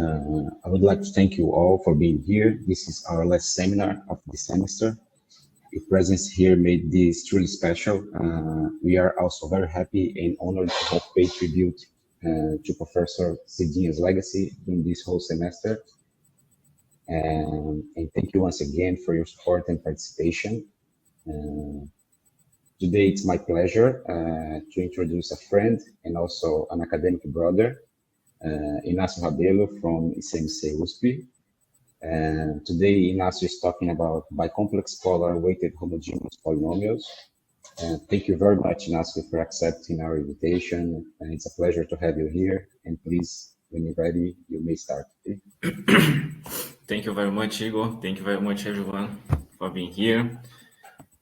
I would like to thank you all for being here. This is our last seminar of the semester. Your presence here made this truly special. We are also very happy and honored to have paid tribute to Professor Cidinha's legacy during this whole semester. And thank you once again for your support and participation. Today, it's my pleasure to introduce a friend and also an academic brother, Inácio Rabelo from ICMC USP. And today, Inácio is talking about bicomplex polar weighted homogeneous polynomials. Thank you very much, Inácio, for accepting our invitation. And it's a pleasure to have you here. And please, when you're ready, you may start. Okay? Thank you very much, Igor. Thank you very much, everyone, for being here.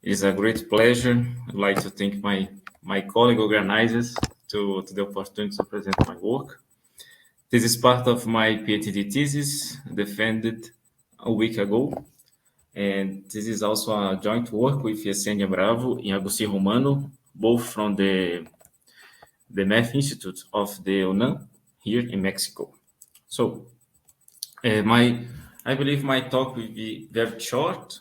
It is a great pleasure. I'd like to thank my colleague organizers to the opportunity to present my work. This is part of my PhD thesis defended a week ago. And this is also a joint work with Yesenia Bravo and Agustin Romano, both from the Math Institute of the UNAM here in Mexico. So I believe my talk will be very short.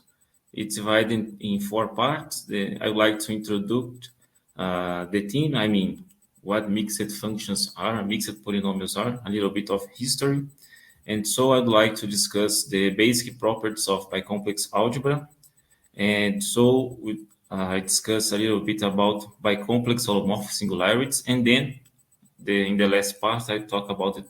It's divided in 4 parts. I would like to introduce the theme, what mixed functions are, mixed polynomials are, a little bit of history. And so I'd like to discuss the basic properties of bicomplex algebra. And so I discuss a little bit about bicomplex holomorphic singularities. And then in the last part, I talk about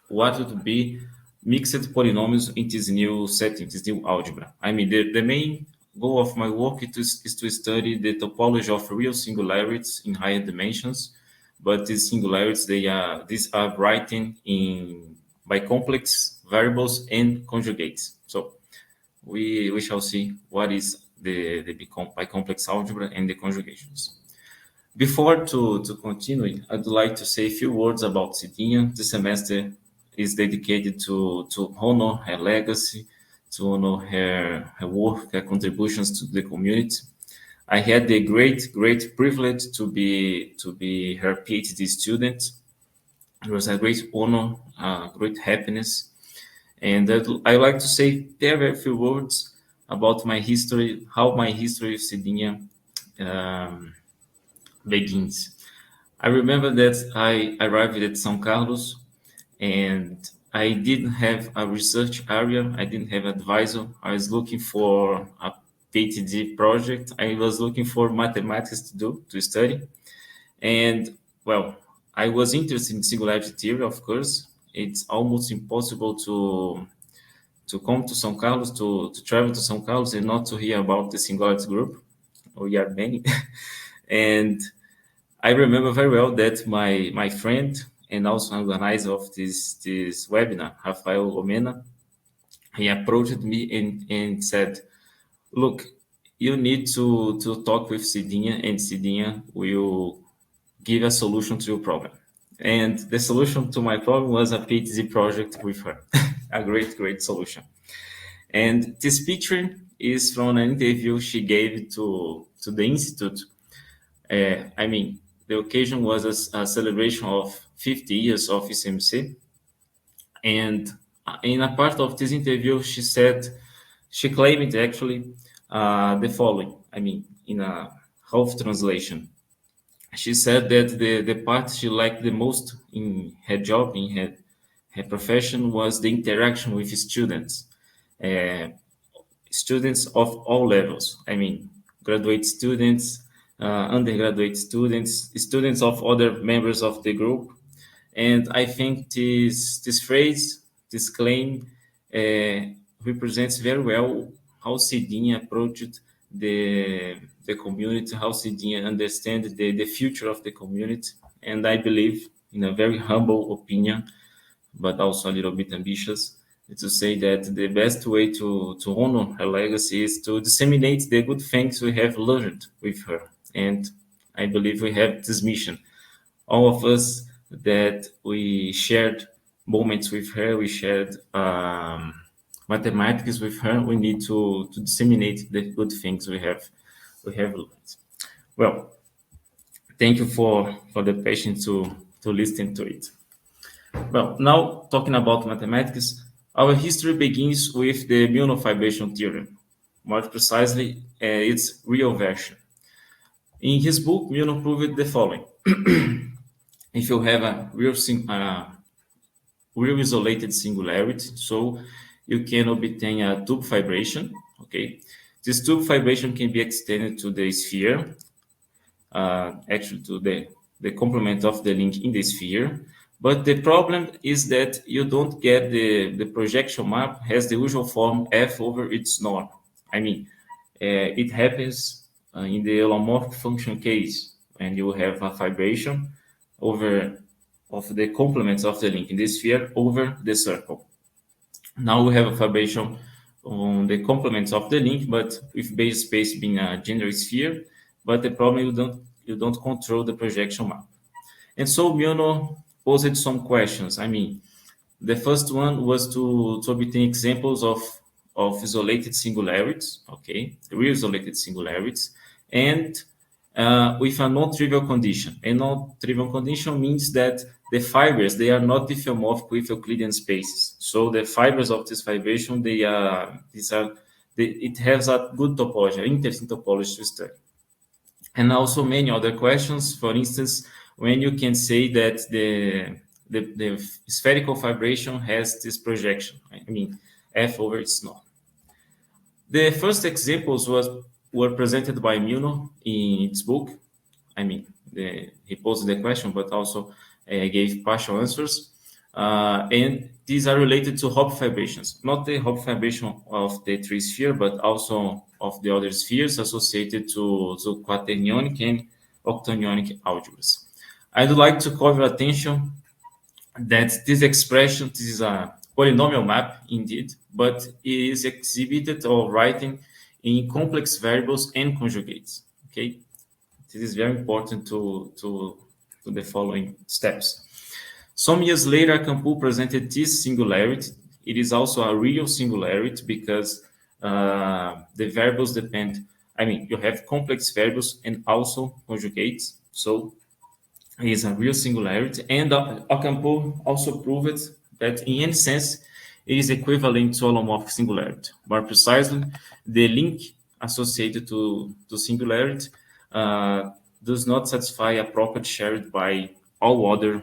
what would be mixed polynomials in this new setting, this new algebra. The main goal of my work is to study the topology of real singularities in higher dimensions, but these singularities, these are written in bicomplex variables and conjugates. So we shall see what is the bicomplex algebra and the conjugations. Before to continue, I'd like to say a few words about Cidinha. This semester is dedicated to honor her legacy, to honor her work, her contributions to the community. I had the great privilege to be her PhD student. It was a great honor, great happiness. And I like to say very few words about my history, how my history of Cidinha begins. I remember that I arrived at São Carlos and I didn't have a research area. I didn't have advisor. I was looking for a PhD project. I was looking for mathematics to study. And well, I was interested in singularity theory, of course. It's almost impossible to come to São Carlos, to travel to São Carlos and not to hear about the singularity group. We are many. And I remember very well that my friend and also organizer of this webinar, Rafael Omena, he approached me and said, look, you need to talk with Cidinha, and Cidinha will give a solution to your problem. And the solution to my problem was a PhD project with her, a great solution. And this picture is from an interview she gave to the Institute. The occasion was a celebration of 50 years of ICMC. And in a part of this interview, she claimed actually the following, in a half translation. She said that the part she liked the most in her job, in her profession, was the interaction with students. Students of all levels. Graduate students, undergraduate students, students of other members of the group. And I think this phrase, this claim, represents very well how Cidinha approached the community, how Cidinha understands the future of the community. And I believe, in a very humble opinion, but also a little bit ambitious, to say that the best way to honor her legacy is to disseminate the good things we have learned with her. And I believe we have this mission. All of us that we shared moments with her, we shared mathematics with her, we need to disseminate the good things we have learned. Well, thank you for the patience to listen to it. Well, now talking about mathematics, our history begins with the Milnor fibration theorem. More precisely, its real version. In his book, Milnor proved the following. If you have a real isolated singularity, so you can obtain a tube fibration, okay? This tube fibration can be extended to the sphere, actually to the complement of the link in the sphere. But the problem is that you don't get the projection map has the usual form F over its norm. I mean, it happens in the holomorphic function case when you have a fibration over of the complements of the link in the sphere over the circle. Now we have a fibration on the complements of the link, but with base space being a general sphere. But the problem you don't control the projection map. And so Milnor posed some questions. I mean, the first one was to obtain examples of isolated singularities, okay, real isolated singularities, and with a non-trivial condition. A non-trivial condition means that the fibers, they are not diffeomorphic with Euclidean spaces. So the fibers of this vibration, it has a good topology, interesting topology to study. And also many other questions, for instance, when you can say that the spherical fibration has this projection, I mean, F over its norm. The first examples were presented by Milnor in its book. I mean, he posed the question, but also gave partial answers. And these are related to Hopf fibrations, not the Hopf fibration of the tree sphere, but also of the other spheres associated to quaternionic and octonionic algebras. I'd like to call your attention that this expression, this is a polynomial map indeed, but it is exhibited or writing in complex variables and conjugates. Okay, this is very important to the following steps. Some years later, Campoul presented this singularity. It is also a real singularity because the variables depend. I mean, you have complex variables and also conjugates. So it is a real singularity. And Campoul also proved that in any sense, it is equivalent to holomorphic singularity. More precisely, the link associated to singularity does not satisfy a property shared by all other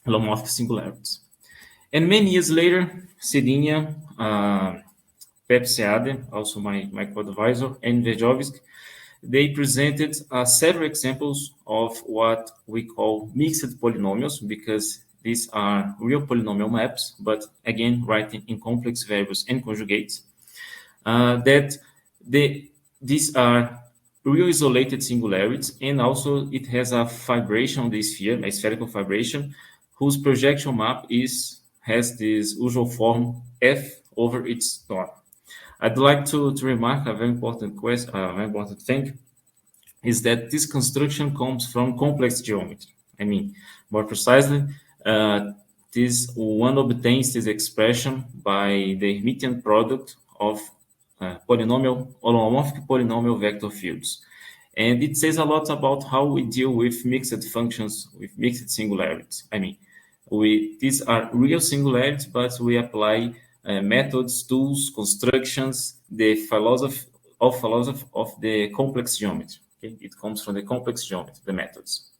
holomorphic singularities. And many years later, Sedinia, Pep Seade, also my co-advisor, and Verjovsky, they presented several examples of what we call mixed polynomials, because these are real polynomial maps, but again, writing in complex variables and conjugates, these are real isolated singularities, and also it has a fibration on the sphere, a spherical fibration, whose projection map has this usual form F over its norm. I'd like to remark a very important thing is that this construction comes from complex geometry. I mean, more precisely, this one obtains this expression by the Hermitian product of holomorphic polynomial vector fields. And it says a lot about how we deal with mixed functions, with mixed singularities. I mean, these are real singularities, but we apply methods, tools, constructions, the philosophy of the complex geometry. Okay? It comes from the complex geometry, the methods.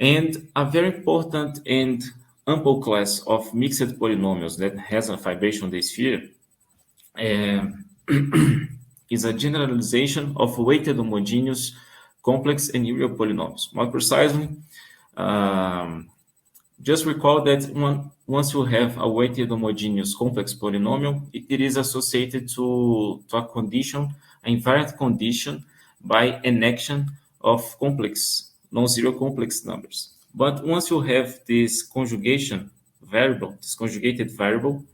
And a very important and ample class of mixed polynomials that has a fibration on the sphere is a generalization of weighted homogeneous complex and real polynomials. More precisely, just recall that once you have a weighted homogeneous complex polynomial, it is associated to a condition, an invariant condition, by an action of complex, non-zero complex numbers. But once you have this conjugation variable, this conjugated variable,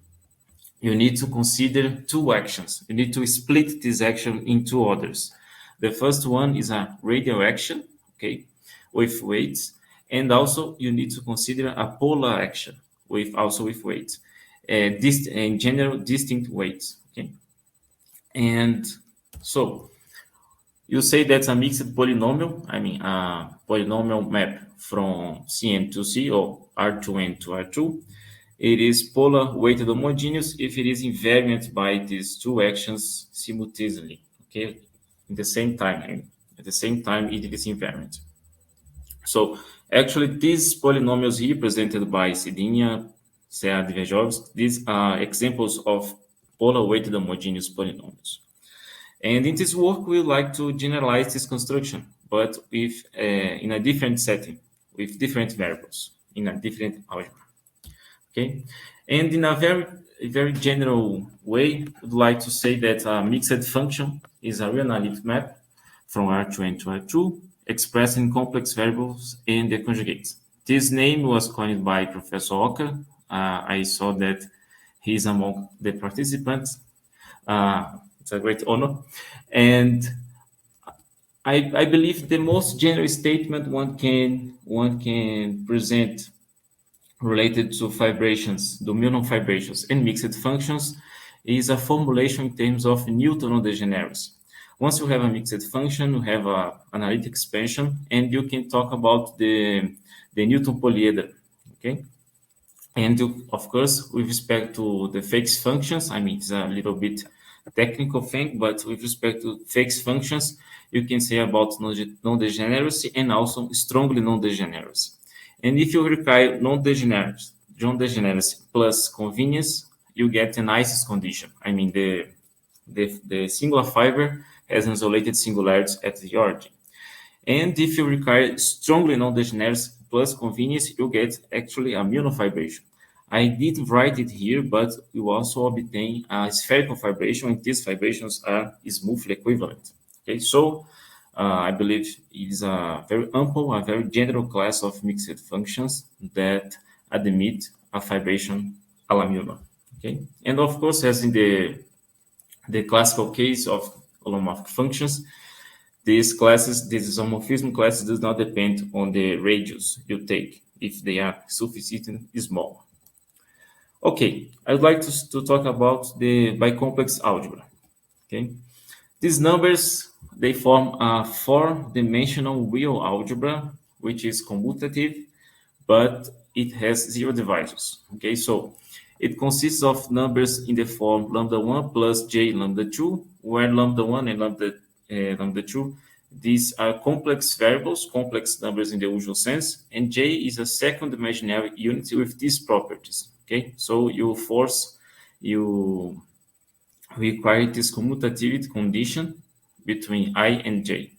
you need to consider two actions. You need to split this action in two orders. The first one is a radial action, okay, with weights. And also you need to consider a polar action with weights, in general distinct weights. Okay, and so you say that's a mixed polynomial. I mean, a polynomial map from Cn to C or R2n to R2, it is polar weighted homogeneous if it is invariant by these two actions simultaneously, okay, at the same time. At the same time, it is invariant. So actually, these polynomials here presented by Sidinia, Sead-Dverjovsk, these are examples of polar weighted homogeneous polynomials. And in this work, we like to generalize this construction, but with in a different setting, with different variables, in a different algebra. Okay, and in a very general way, I'd like to say that a mixed function is a real analytic map from R2n to R2, expressed in complex variables and their conjugates. This name was coined by Professor Oka. I saw that he's among the participants. It's a great honor. And I believe the most general statement one can present related to fibrations, the Milnor fibrations and mixed functions is a formulation in terms of Newton on degeneracy. Once you have a mixed function, you have an analytic expansion, and you can talk about the Newton polyeder, okay? And you, of course, with respect to the fixed functions, I mean, it's a little bit technical thing, but with respect to fixed functions, you can say about non-degeneracy and also strongly non-degeneracy. And if you require non-degeneracy plus convenience, you get an ICIS condition. I mean, the singular fiber has an isolated singularity at the origin. And if you require strongly non-degeneracy plus convenience, you get actually a Milnor fibration. I didn't write it here, but you also obtain a spherical fibration, and these fibrations are smoothly equivalent. Okay, so I believe it is a very ample, a very general class of mixed functions that admit a fibration a la Milnor. Okay, and of course, as in the classical case of holomorphic functions, these homomorphism classes does not depend on the radius you take if they are sufficiently small. Okay, I would like to talk about the bicomplex algebra. Okay, these numbers, they form a four-dimensional real algebra, which is commutative, but it has zero divisors. Okay, so it consists of numbers in the form lambda 1 plus j lambda 2, where lambda 1 and lambda 2, these are complex variables, complex numbers in the usual sense, and j is a second imaginary unit with these properties. Okay, so you require this commutativity condition between I and j.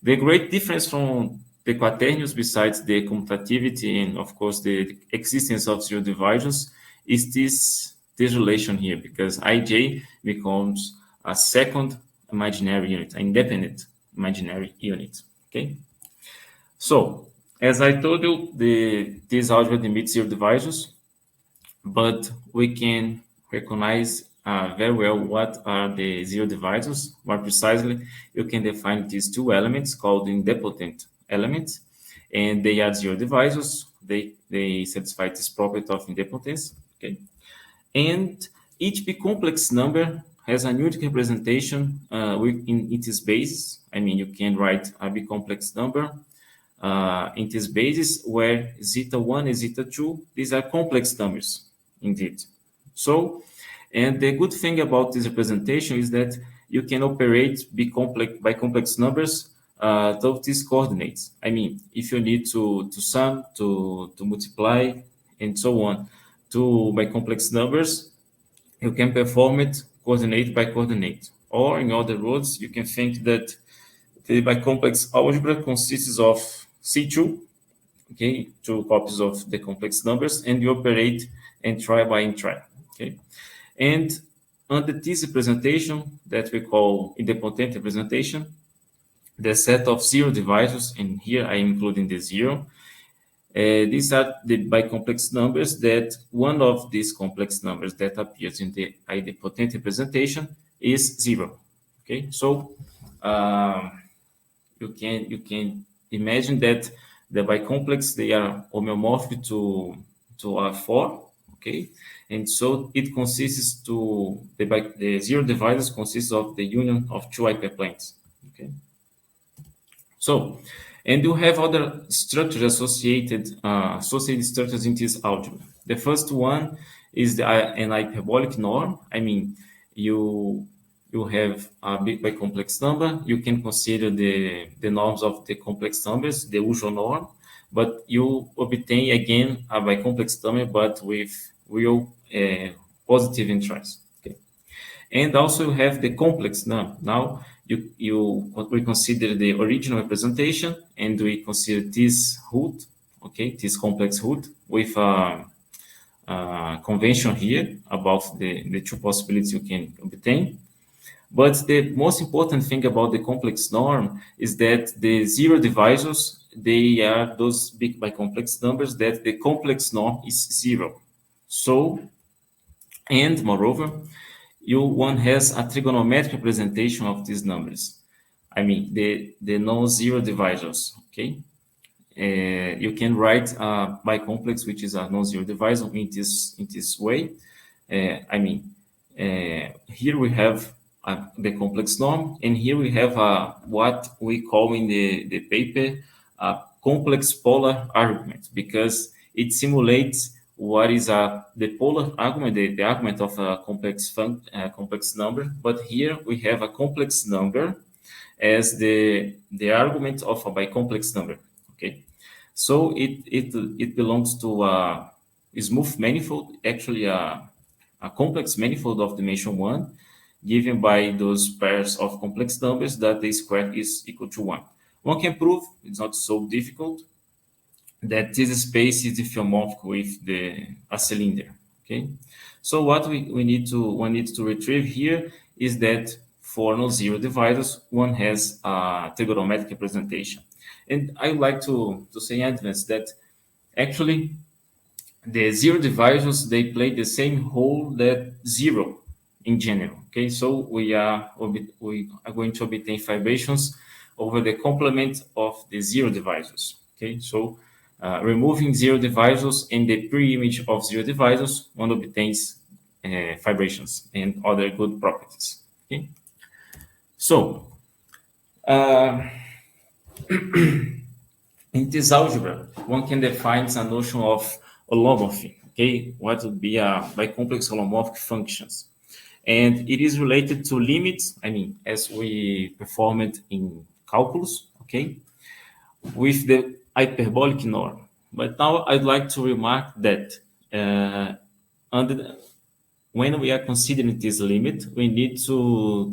The great difference from the quaternions, besides the commutativity and of course the existence of zero divisors, is this relation here, because ij becomes a second imaginary unit, an independent imaginary unit. Okay, so as I told you, this algebra admits zero divisors, but we can recognize very well what are the zero divisors. More precisely, you can define these two elements called idempotent elements, and they are zero divisors. They satisfy this property of idempotence. Okay, and each bicomplex number has a unique representation in its basis. I mean, you can write a bicomplex number in this basis where zeta 1 and zeta 2, these are complex numbers indeed. So, and the good thing about this representation is that you can operate bicomplex numbers through these coordinates. I mean, if you need to sum, to multiply, and so on, to bicomplex numbers, you can perform it coordinate by coordinate. Or in other words, you can think that the bicomplex algebra consists of C2, okay, two copies of the complex numbers, and you operate entry by entry, okay? And under this representation that we call idempotent representation, the set of zero divisors, and here I am including the zero, these are the bicomplex numbers that one of these complex numbers that appears in the idempotent representation is zero. Okay, so you can imagine that the bicomplex, they are homeomorphic to R4. Okay, and so it consists the zero divisors consists of the union of two hyperplanes. Okay, so And you have other structures associated structures in this algebra. The first one is an hyperbolic norm. I mean, you have a bit by complex number. You can consider the norms of the complex numbers, the usual norm, but you obtain again a bicomplex number, but with real positive entries. Okay, and also you have the complex number. Now we consider the original representation, and we consider this root, okay, this complex root with a convention here about the two possibilities you can obtain. But the most important thing about the complex norm is that the zero divisors, they are those big bicomplex numbers that the complex norm is zero. So, and moreover, one has a trigonometric representation of these numbers. I mean, the non-zero divisors, okay? You can write a bicomplex, which is a non-zero divisor in this way. Here we have the complex norm, and here we have what we call in the paper a complex polar argument, because it simulates what is the polar argument, the argument of a complex number. But here we have a complex number as the argument of a bicomplex number. Okay, so it belongs to a smooth manifold, actually a complex manifold of dimension 1, given by those pairs of complex numbers that the square is equal to 1. One can prove, it's not so difficult, that this space is diffeomorphic with a cylinder. Okay, so what one needs to retrieve here is that for non-zero divisors, one has a trigonometric representation. And I would like to say in advance that actually the zero divisors, they play the same role that zero in general. Okay, so we are going to obtain fibrations over the complement of the zero divisors. Okay, so removing zero divisors and the pre-image of zero divisors, one obtains fibrations and other good properties. Okay, so in this algebra, one can define a notion of holomorphy. Okay, what would be a bicomplex holomorphic functions, and it is related to limits. I mean, as we performed in calculus. Okay, with the hyperbolic norm. But now I'd like to remark that when we are considering this limit, we need to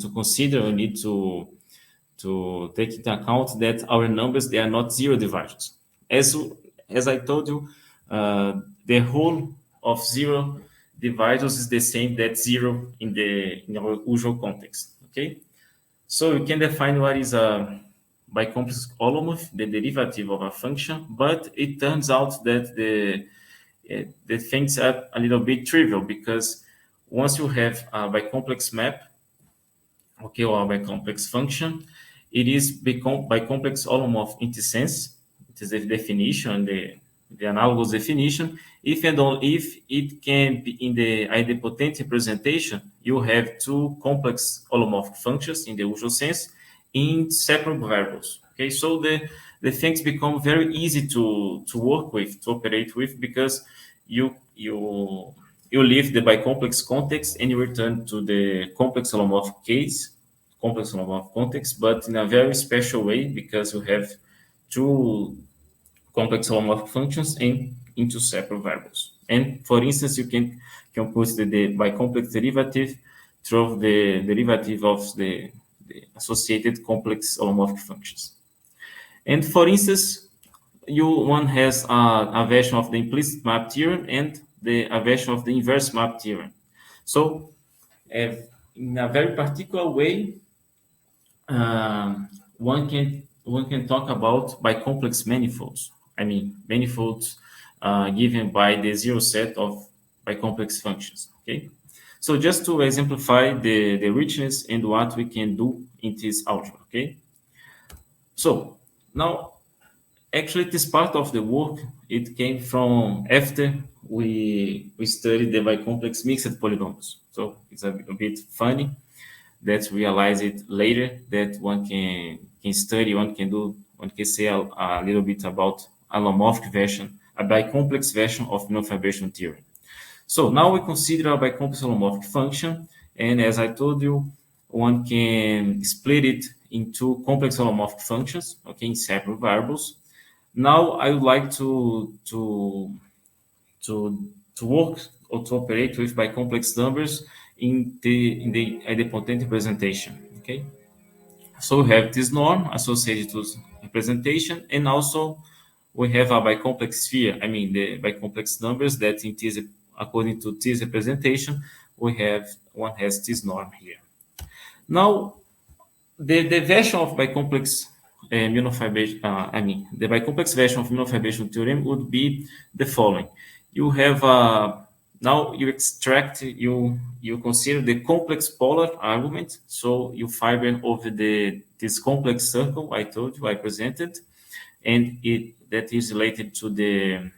take into account that our numbers, they are not zero divisors. As I told you, the whole of zero divisors is the same that zero in our usual context. Okay, so you can define what is a bicomplex holomorph, the derivative of a function, but it turns out that the things are a little bit trivial, because once you have a bicomplex map, okay, or a bicomplex function, it is bicomplex holomorph in this sense. It is the definition, the analogous definition, if and only if it can be in the idempotent representation, you have two complex holomorphic functions in the usual sense in separate variables. Okay, so the things become very easy to work with, to operate with, because you leave the bicomplex context and you return to the complex holomorphic case, complex holomorphic context, but in a very special way, because you have two complex holomorphic functions into separate variables. And for instance, you can put the bicomplex derivative through the derivative of the associated complex holomorphic functions. And for instance, one has a version of the implicit map theorem and a version of the inverse map theorem. So in a very particular way, one can talk about bicomplex manifolds. I mean, manifolds given by the zero set of bicomplex functions. Okay, so just to exemplify the richness and what we can do in this algebra. Okay, so now actually this part of the work, it came from after we studied the bicomplex mixed polynomials. So it's a bit funny that realize it later, that one can study, one can do one can say a little bit about a holomorphic version, a bicomplex version of minofibration theorem. So now we consider a bicomplex holomorphic function, and as I told you, one can split it into complex holomorphic functions, okay, in separate variables. Now I would like to work or to operate with bicomplex numbers in the idempotent representation. Okay, so we have this norm associated to representation, and also we have a bicomplex sphere. I mean, the bicomplex numbers that in this, according to this representation, one has this norm here. Now, the version of bicomplex minofibration, the bicomplex version of minofibration theorem would be the following. You have now you extract, you consider the complex polar argument. So you fiber over this complex circle I told you, I presented, and that is related to the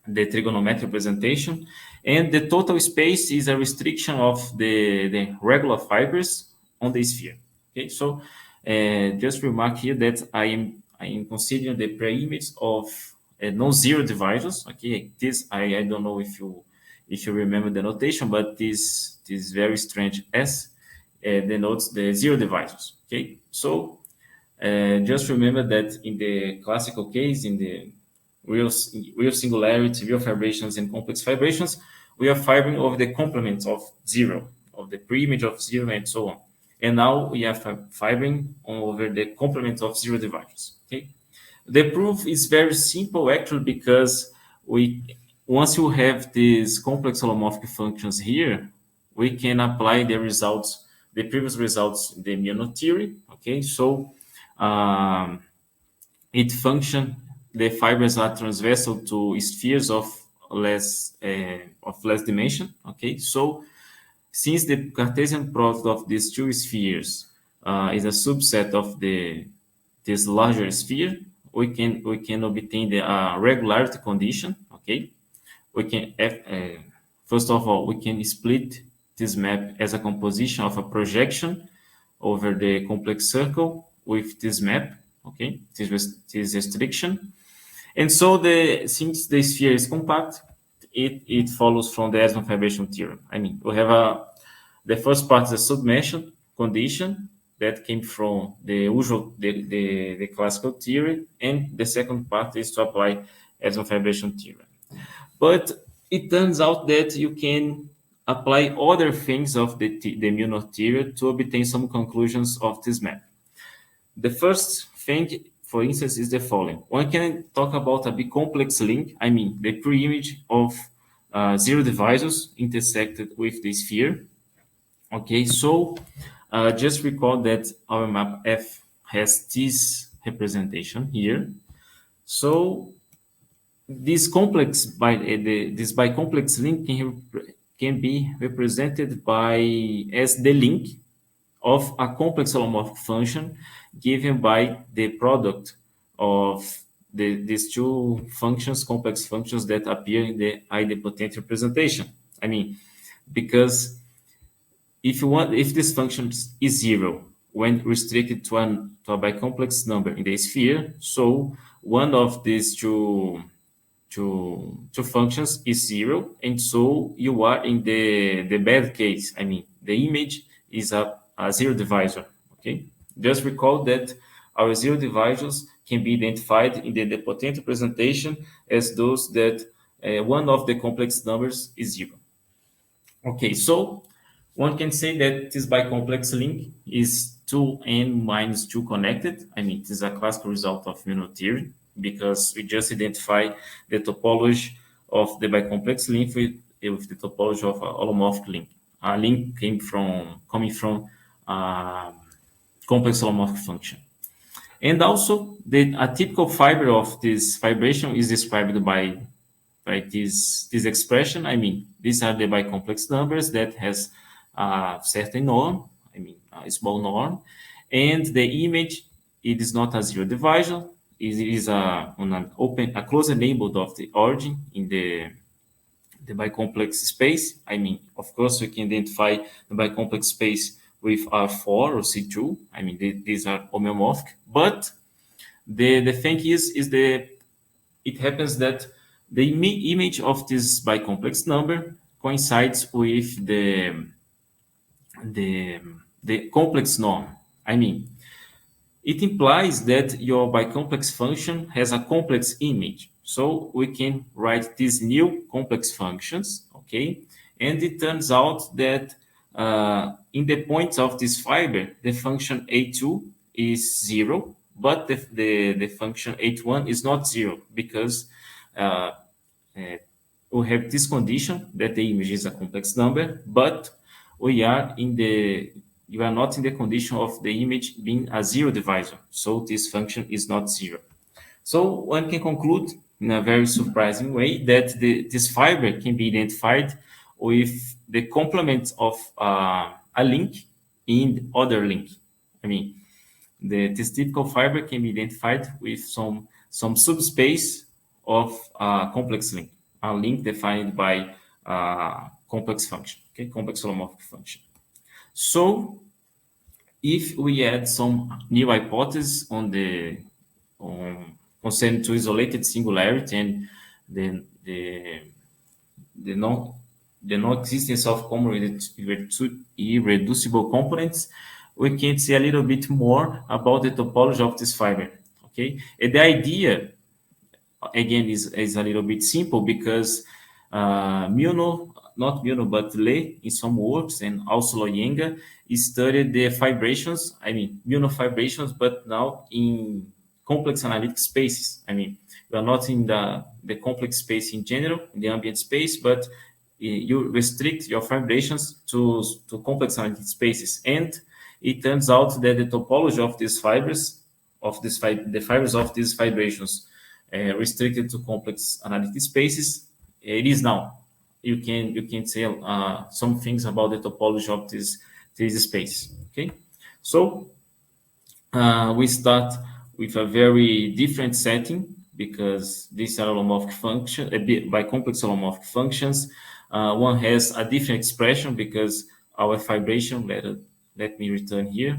trigonometric representation. And the total space is a restriction of the regular fibers on the sphere. Okay, so just remark here that I am considering the preimage of non-zero divisors. Okay, this I don't know if you remember the notation, but this very strange S denotes the zero divisors. Okay, so just remember that in the classical case, in the real singularity, real fibrations, and complex fibrations, we are fibering over the complement of zero, of the preimage of zero, and so on. And now we are fibering over the complement of zero divisors. Okay, the proof is very simple actually, because once you have these complex holomorphic functions here, we can apply the results, the previous results in the Miono theory. Okay, so it function. The fibers are transversal to spheres of less dimension. Okay, so since the Cartesian product of these two spheres is a subset of this larger sphere, we can obtain the regularity condition. Okay, we can first of all we can split this map as a composition of a projection over the complex circle with this map. Okay, this restriction. And so since the sphere is compact, it follows from the Edson fibration theorem. I mean, we have the first part is a submersion condition that came from the usual the classical theory, and the second part is to apply Edson fibration theorem. But it turns out that you can apply other things of the Miono theory to obtain some conclusions of this map. The first thing, for instance, is the following. One can talk about a bicomplex link, I mean, the preimage of zero divisors intersected with the sphere. Okay, so just recall that our map F has this representation here. So this this bicomplex link can be represented as the link of a complex holomorphic function given by the product of these two functions, complex functions that appear in the idempotent representation. I mean, because if this function is zero when restricted to a bicomplex number in the sphere, so one of these two functions is zero, and so you are in the bad case. I mean, the image is a zero divisor. Okay, just recall that our zero divisors can be identified in the idempotent representation as those that one of the complex numbers is zero. Okay, so one can say that this bicomplex link is 2n minus 2 connected. I mean, it is a classical result of Miono theory, because we just identify the topology of the bicomplex link with the topology of a holomorphic link. A link coming from complex holomorphic function. And also, a typical fiber of this fibration is described by this expression. I mean, these are the bicomplex numbers that has a certain norm, I mean, a small norm, and the image, it is not a zero divisor. It is a closed neighborhood of the origin in the bicomplex space. I mean, of course, we can identify the bicomplex space with R4 or C2. I mean, these are homeomorphic, but the thing is it happens that the image of this bicomplex number coincides with the complex norm. I mean, it implies that your bicomplex function has a complex image. So we can write these new complex functions, okay? And it turns out that in the points of this fiber, the function A2 is 0, but the function A1 is not 0 because we have this condition that the image is a complex number, but you are not in the condition of the image being a zero divisor. So this function is not 0. So one can conclude in a very surprising way that this fiber can be identified with the complement of a link in other link. I mean, this typical fiber can be identified with some subspace of a complex link, a link defined by complex function, okay, complex holomorphic function. So if we add some new hypothesis concerning to isolated singularity and the non-existence of common irreducible components, we can see a little bit more about the topology of this fiber. Okay, and the idea again is a little bit simple because Milnor, not Milnor, but Le in some works, and also Loyenga studied the fibrations. I mean, Milnor fibrations, but now in complex analytic spaces. I mean, we are not in the complex space in general, in the ambient space, but you restrict your fibrations to complex analytic spaces. And it turns out that the topology of these fibers, the fibers of these fibrations restricted to complex analytic spaces, it is now. You can say some things about the topology of this space. Okay, so we start with a very different setting because these are holomorphic function, bicomplex holomorphic functions. One has a different expression because our fibration, let me return here.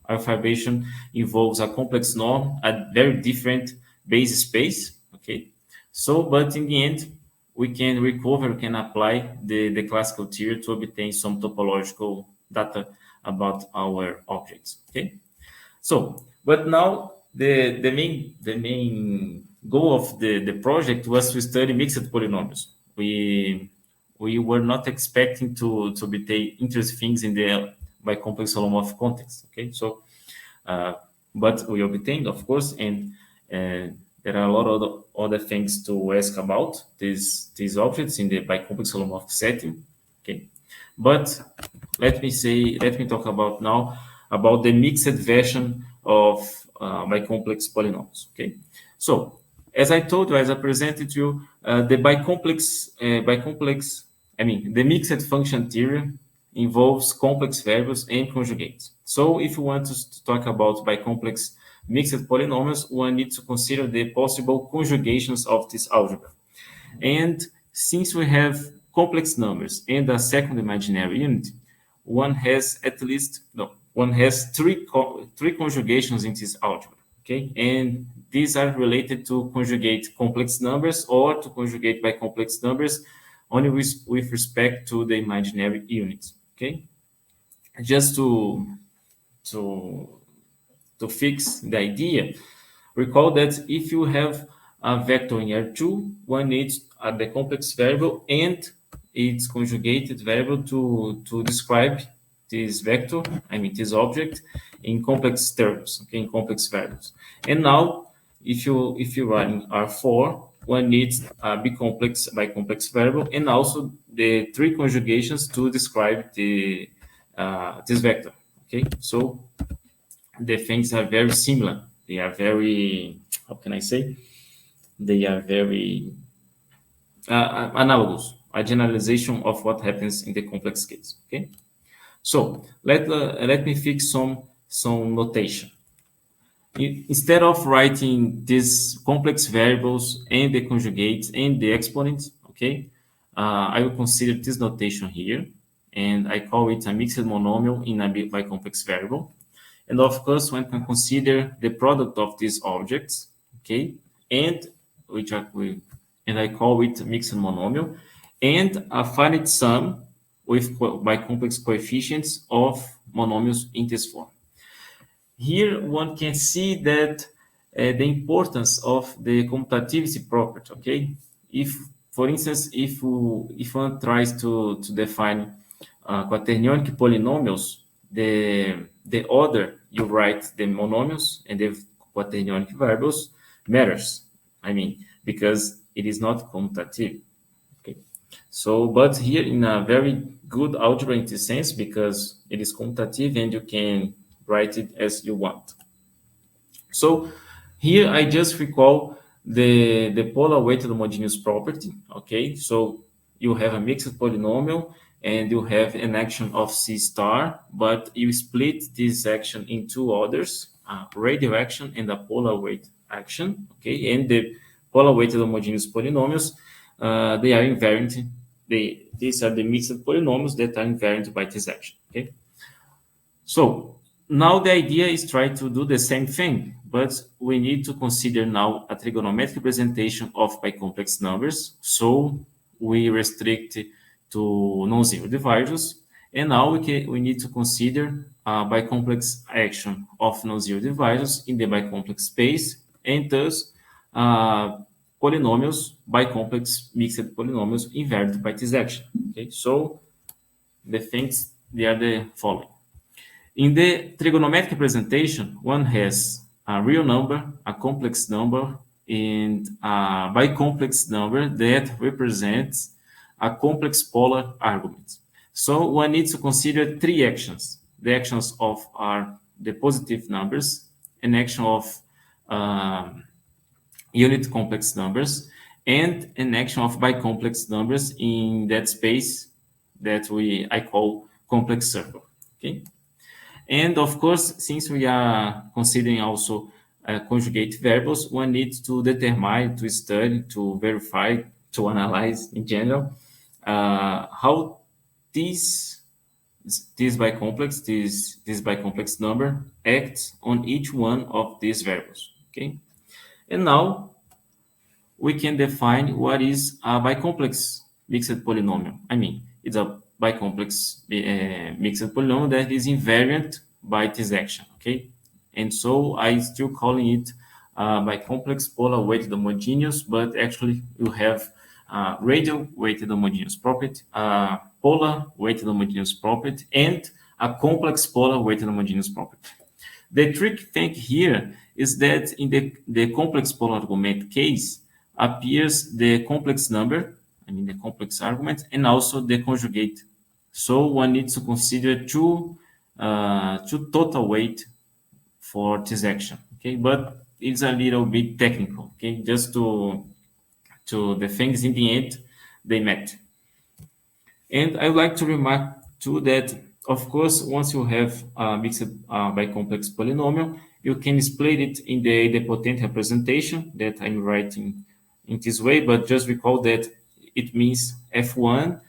Our fibration involves a complex norm, a very different base space. Okay, so but in the end, we can apply the classical theory to obtain some topological data about our objects. Okay, so but now the main goal of the project was to study mixed polynomials. We were not expecting to obtain interesting things in the bicomplex holomorphic context. Okay, so but we obtained, of course, and there are a lot of other things to ask about these objects in the bicomplex holomorphic setting. Okay, but let me talk about now about the mixed version of bicomplex polynomials. Okay, so as I told you, as I presented to you, the the mixed function theory involves complex variables and conjugates. So if you want to talk about bicomplex mixed polynomials, one needs to consider the possible conjugations of this algebra. And since we have complex numbers and a second imaginary unit, one has three conjugations in this algebra. Okay, and these are related to conjugate complex numbers or to conjugate bicomplex numbers only with respect to the imaginary units. Okay, just to fix the idea, recall that if you have a vector in R2, one needs the complex variable and its conjugated variable to describe this vector, I mean this object, in complex terms, okay, in complex variables. And now, if you are in R4, one needs a bicomplex variable and also the three conjugations to describe this vector. Okay, so the things are very similar. They are very, how can I say? They are very analogous, a generalization of what happens in the complex case. Okay, so let me fix some notation. Instead of writing these complex variables and the conjugates and the exponents, okay, I will consider this notation here, and I call it a mixed monomial in a bicomplex variable. And of course, one can consider the product of these objects, okay, and I call it mixed monomial, and a finite sum with bicomplex coefficients of monomials in this form. Here one can see that the importance of the commutativity property, okay? If, for instance, if one tries to define quaternionic polynomials, the order you write the monomials and the quaternionic variables matters. I mean, because it is not commutative. Okay. So, but here in a very good algebra in this sense, because it is commutative and you can write it as you want. So here I just recall the polar weighted homogeneous property. Okay, so you have a mixed polynomial and you have an action of C star, but you split this action in two orders, a radial action and a polar weight action. Okay, and the polar weighted homogeneous polynomials, they are invariant. These are the mixed polynomials that are invariant by this action. Okay, so now the idea is try to do the same thing, but we need to consider now a trigonometric representation of bicomplex numbers. So we restrict to non-zero divisors, and now we need to consider a bicomplex action of non-zero divisors in the bicomplex space, and thus polynomials, bicomplex mixed polynomials invariant by this action. Okay, so the things, they are the following. In the trigonometric representation, one has a real number, a complex number, and a bicomplex number that represents a complex polar argument. So one needs to consider three actions. The actions of are the positive numbers, an action of unit complex numbers, and an action of bicomplex numbers in that space that I call complex circle. Okay. And of course, since we are considering also conjugate variables, one needs to determine, to study, to verify, to analyze in general how this bicomplex number acts on each one of these variables. Okay, and now we can define what is a bicomplex mixed polynomial. I mean, it's a bicomplex mixed polynomial that is invariant by this action, okay? And so I still calling it bicomplex polar weighted homogeneous, but actually you have radial weighted homogeneous property, polar weighted homogeneous property, and a complex polar weighted homogeneous property. The trick thing here is that in the complex polar argument case appears the complex number, I mean the complex argument, and also the conjugate. So one needs to consider two total weight for this action. Okay, but it's a little bit technical. Okay, just to the things in the end they met. And I would like to remark too that, of course, once you have a mixed bicomplex polynomial, you can split it in the idempotent representation that I'm writing in this way, but just recall that it means F1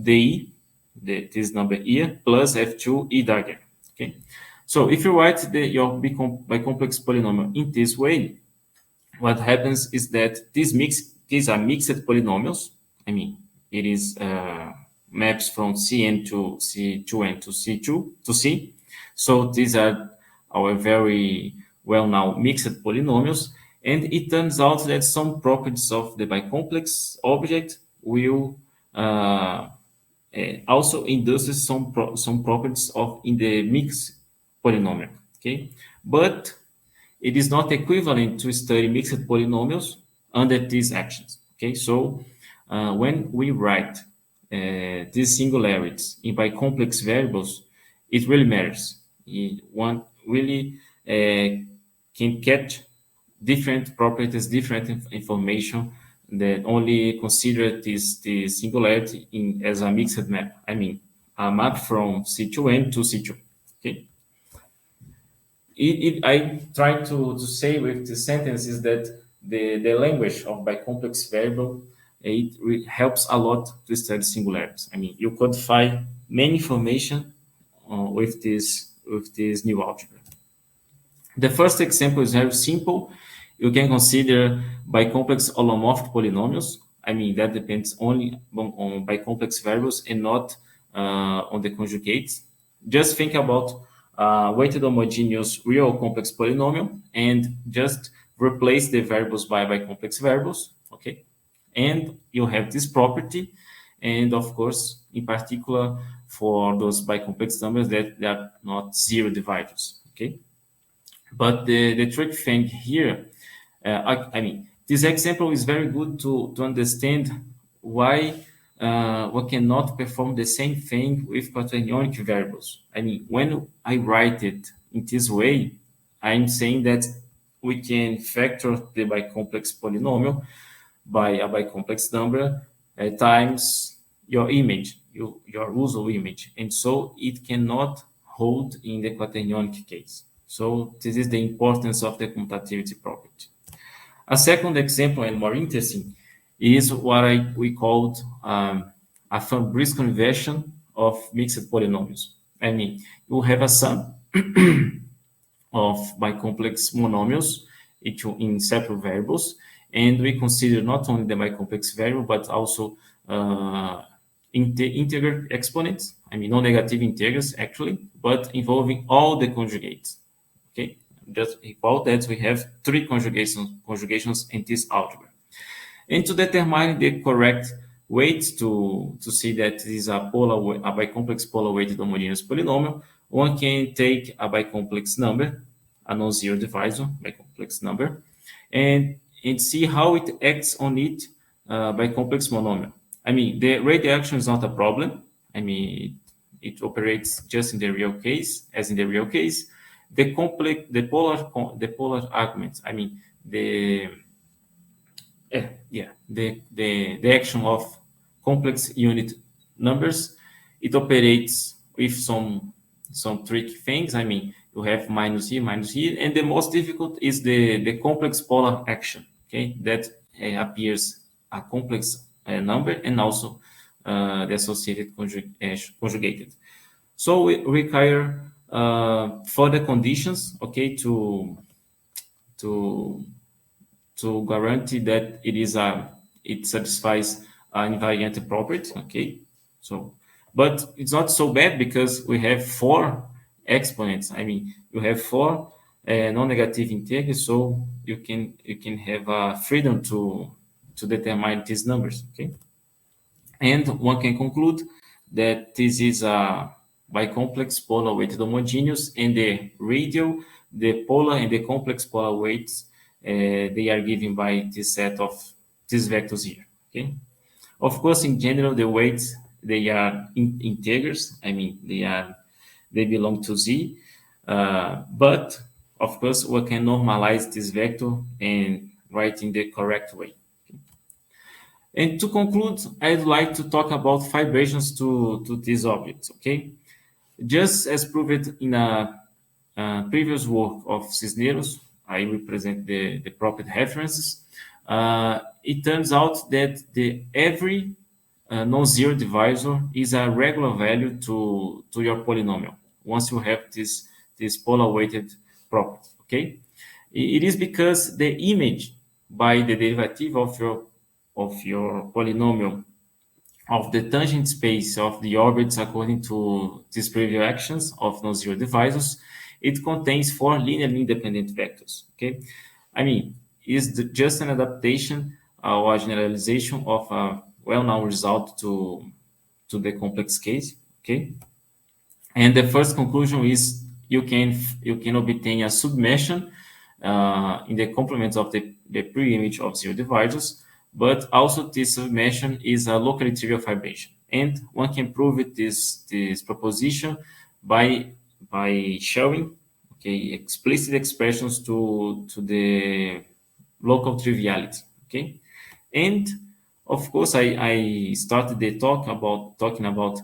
DE, this number here, plus F2 E dagger. Okay, so if you write your bicomplex polynomial in this way, what happens is that these are mixed polynomials. I mean, it is maps from Cn to C2n to C2 to C. So these are our very well-known mixed polynomials. And it turns out that some properties of the bicomplex object will also induce some properties in the mixed polynomial. Okay, but it is not equivalent to study mixed polynomials under these actions. Okay, so when we write these singularities in bicomplex variables, it really matters. One really can catch different properties, different information that only consider this singularity as a mixed map. I mean, a map from C2n to C2. Okay. I try to say with the sentence is that the language of bicomplex variable, it helps a lot to study singularities. I mean, you could find many information with this this new algebra. The first example is very simple. You can consider bicomplex holomorphic polynomials. I mean, that depends only on bicomplex variables and not on the conjugates. Just think about weighted homogeneous real complex polynomial and just replace the variables by bicomplex variables, okay? And you have this property, and of course, in particular, for those bicomplex numbers that they are not zero divisors, okay? But the trick thing here, I mean, this example is very good to understand why we cannot perform the same thing with quaternionic variables. I mean, when I write it in this way, I'm saying that we can factor the bicomplex polynomial by a bicomplex number times your image, your usual image. And so it cannot hold in the quaternionic case. So this is the importance of the commutativity property. A second example, and more interesting, is what we called a Van-Brisk conversion of mixed polynomials. I mean, you have a sum of bicomplex monomials in separate variables, and we consider not only the bicomplex variable, but also integer exponents, I mean, non-negative integers, actually, but involving all the conjugates, okay? Just recall that we have three conjugations in this algebra. And to determine the correct weight to see that this is a bicomplex polar weighted homogeneous polynomial, one can take a bicomplex number, a non-zero divisor, bicomplex number, and see how it acts on it bicomplex monomial. I mean, the radial action is not a problem. I mean, it operates just in the real case, as in the real case. The polar arguments, I mean, the action of complex unit numbers, it operates with some tricky things. I mean, you have minus here, and the most difficult is the complex polar action, okay? That appears a complex number and also the associated conjugated. So we require further conditions, okay, to guarantee that it satisfies an invariant property, okay? So, but it's not so bad because we have 4 exponents. I mean, you have 4 non-negative integers, so you can have freedom to determine these numbers, okay? And one can conclude that this is a bicomplex polar weighted homogeneous, and the radial, the polar, and the complex polar weights they are given by this set of these vectors here, okay? Of course, in general, the weights, they are integers. I mean, they belong to Z, but of course, we can normalize this vector and write in the correct way. Okay? And to conclude, I'd like to talk about fibrations to these objects, okay? Just as proved in a previous work of Cisneros, I represent the property references. It turns out that every non-zero divisor is a regular value to your polynomial once you have this polar weighted property, okay? It is because the image by the derivative of your polynomial of the tangent space of the orbits according to these previous actions of non-zero divisors, it contains 4 linearly independent vectors, okay? I mean, it's just an adaptation or a generalization of a well-known result to the complex case, okay? And the first conclusion is you can obtain a submetion in the complements of the pre-image of zero divisors, but also this submetion is a locally trivial fibration. And one can prove this proposition by showing, okay, explicit expressions to the local triviality, okay? And of course, I started the talk talking about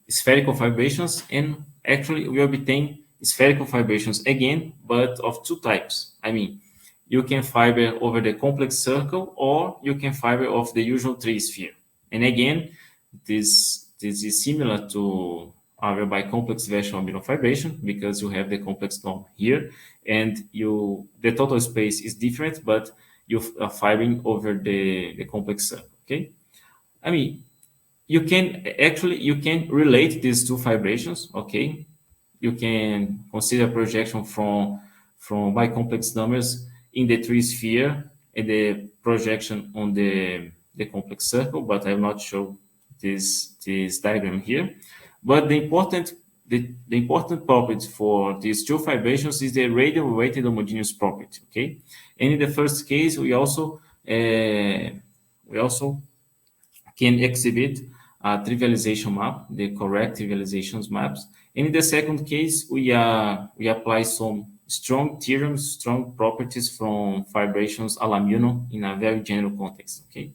spherical fibrations, and actually we obtain spherical fibrations again, but of 2 types. I mean, you can fiber over the complex circle, or you can fiber off the usual 3 sphere. And again, this is similar to are a bicomplex version of Milnor fibration because you have the complex norm here, and the total space is different, but you are firing over the complex circle. Okay, I mean, you can relate these two fibrations. Okay, you can consider projection from bicomplex numbers in the tree sphere and the projection on the complex circle, but I will not show this diagram here. But the important property for these two fibrations is the radial weighted homogeneous property. Okay, and in the first case, we also can exhibit a trivialization map, the correct trivializations maps. And in the second case, we apply some strong theorems, strong properties from fibrations a la Milnor in a very general context. Okay,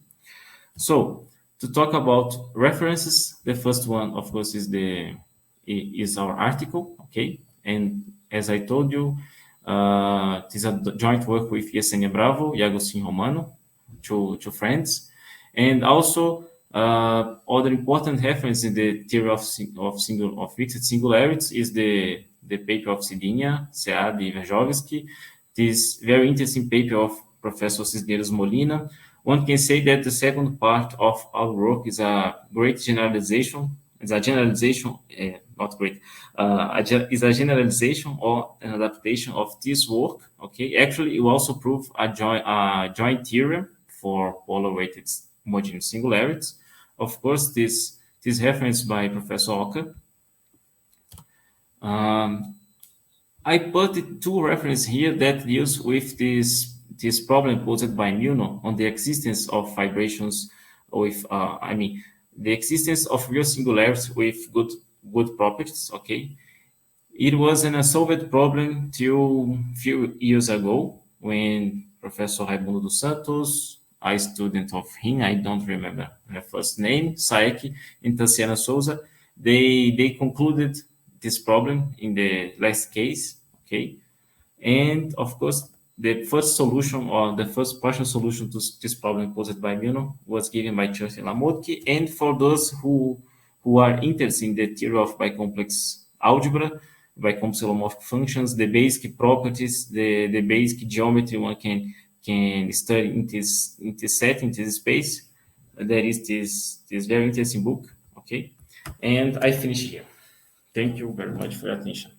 so to talk about references, the first one, of course, is our article. Okay, and as I told you, it is a joint work with Yesenia Bravo, Agustin Romano, two friends, and also other important reference in the theory of fixed singularities is the paper of Sidinia, Sead, Verjovski. This very interesting paper of Professor Cisneros Molina. One can say that the second part of our work is a great generalization. It's a generalization, not great. Is a generalization or an adaptation of this work. Okay, actually, you also prove a joint theorem for polar weighted homogeneous singularities. Of course, this reference by Professor Oka. I put two references here that deals with this problem posed by Milnor on the existence of fibrations with, the existence of real singularities with good properties. Okay, it was an unsolved problem till few years ago when Professor Raimundo dos Santos, a student of him, I don't remember her first name, Saek, and Tassiana Souza, they concluded this problem in the last case. Okay, and of course, the first solution or the first partial solution to this problem posed by Milnor was given by Church and Lamotki. And for those who are interested in the theory of bicomplex algebra, bicomplex holomorphic functions, the basic properties, the basic geometry one can study in this setting, in this space, there is this very interesting book. Okay, and I finish here. Thank you very much for your attention.